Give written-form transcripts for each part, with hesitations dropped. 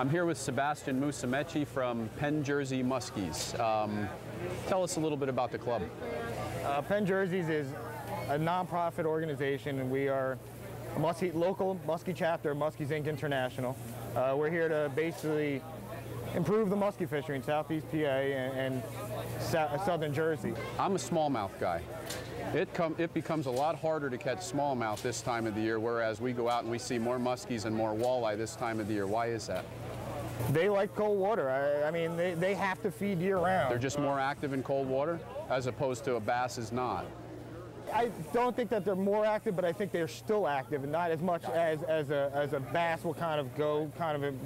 I'm here with Sebastian Musemeci from Penn-Jersey Muskies. Tell us a little bit about the club. Penn-Jersey is a non-profit organization, and we are a local Muskie chapter of Muskies Inc. International. We're here to basically improve the muskie fishery in Southeast PA and Southern Jersey. I'm a smallmouth guy. It becomes a lot harder to catch smallmouth this time of the year, whereas we go out and we see more muskies and more walleye this time of the year. Why is that? They like cold water. I mean, they have to feed year-round. They're just more active in cold water, as opposed to a bass is not. I don't think that they're more active, but I think they're still active, and not as much as a bass will kind of go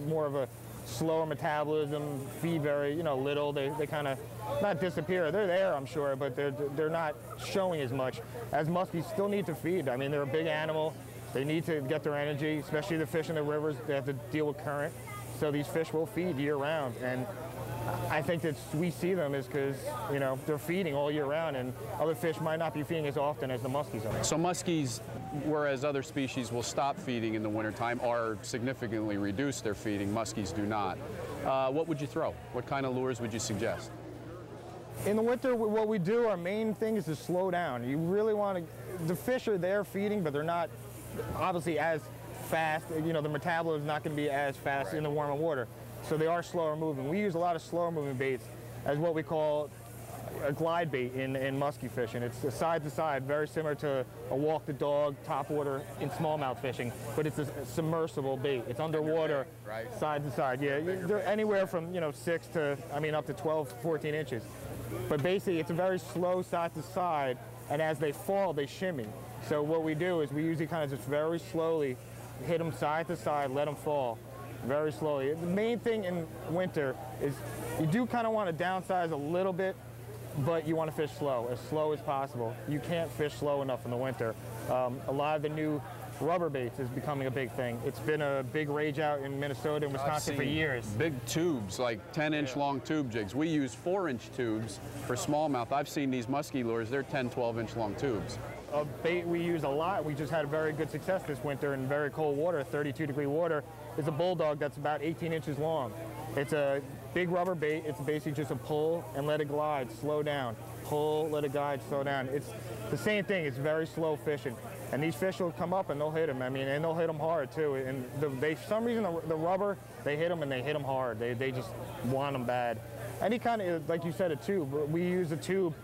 more of a slower metabolism, feed very little. They kind of not disappear. They're there, I'm sure, but they're not showing as much. As muskies still need to feed. I mean, they're a big animal. They need to get their energy, especially the fish in the rivers. They have to deal with current. So these fish will feed year-round, and I think that we see them is because they're feeding all year round, and other fish might not be feeding as often as the muskies are. So muskies, whereas other species will stop feeding in the wintertime or significantly reduce their feeding, muskies do not. What would you throw? What kind of lures would you suggest? In the winter, what we do, our main thing is to slow down. You really want to, the fish are there feeding, but they're not obviously as fast. The metabolism is not going to be as fast in the warmer water. So they are slower moving. We use a lot of slower moving baits as what we call a glide bait in muskie fishing. It's a side to side, very similar to a walk the dog, top water in smallmouth fishing, but it's a submersible bait. It's underwater, right? Side to side. Yeah, they're anywhere from 6 to up to 12, 14 inches. But basically, it's a very slow side to side, and as they fall, they shimmy. So what we do is we usually kind of just very slowly hit them side to side, let them fall. Very slowly. The main thing in winter is you do kind of want to downsize a little bit, but you want to fish slow as possible. You can't fish slow enough in the winter. A lot of the new rubber baits is becoming a big thing. It's been a big rage out in Minnesota and Wisconsin for years. Big tubes, like 10-inch long tube jigs. We use 4-inch tubes for smallmouth. I've seen these muskie lures, they're 10, 12-inch long tubes. A bait we use a lot, we just had very good success this winter in very cold water, 32-degree water, is a bulldog that's about 18 inches long. It's a big rubber bait. It's basically just a pull and let it glide, slow down. Pull, let it glide, slow down. It's the same thing. It's very slow fishing. And these fish will come up and they'll hit them. And they'll hit them hard too. And for some reason, the rubber, they hit them and they hit them hard. They just want them bad. Any kind of, like you said, a tube. We use a tube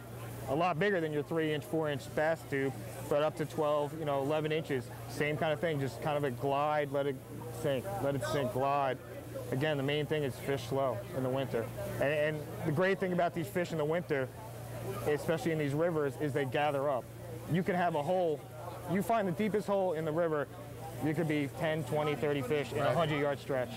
a lot bigger than your 3-inch, 4-inch bass tube, but up to 12, 11 inches. Same kind of thing, just kind of a glide, let it sink, glide. Again, the main thing is fish slow in the winter. And the great thing about these fish in the winter, especially in these rivers, is they gather up. You can have a hole, you find the deepest hole in the river, you could be 10, 20, 30 fish in a 100-yard stretch.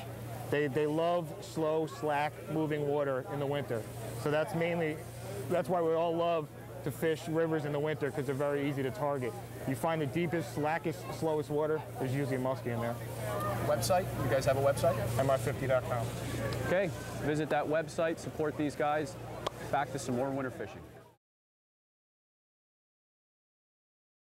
They love slow, slack moving water in the winter. So that's why we all love to fish rivers in the winter, because they're very easy to target. You find the deepest, slackest, slowest water, there's usually a muskie in there. Website? You guys have a website? mi50.com. Okay, visit that website, support these guys. Back to some more winter fishing.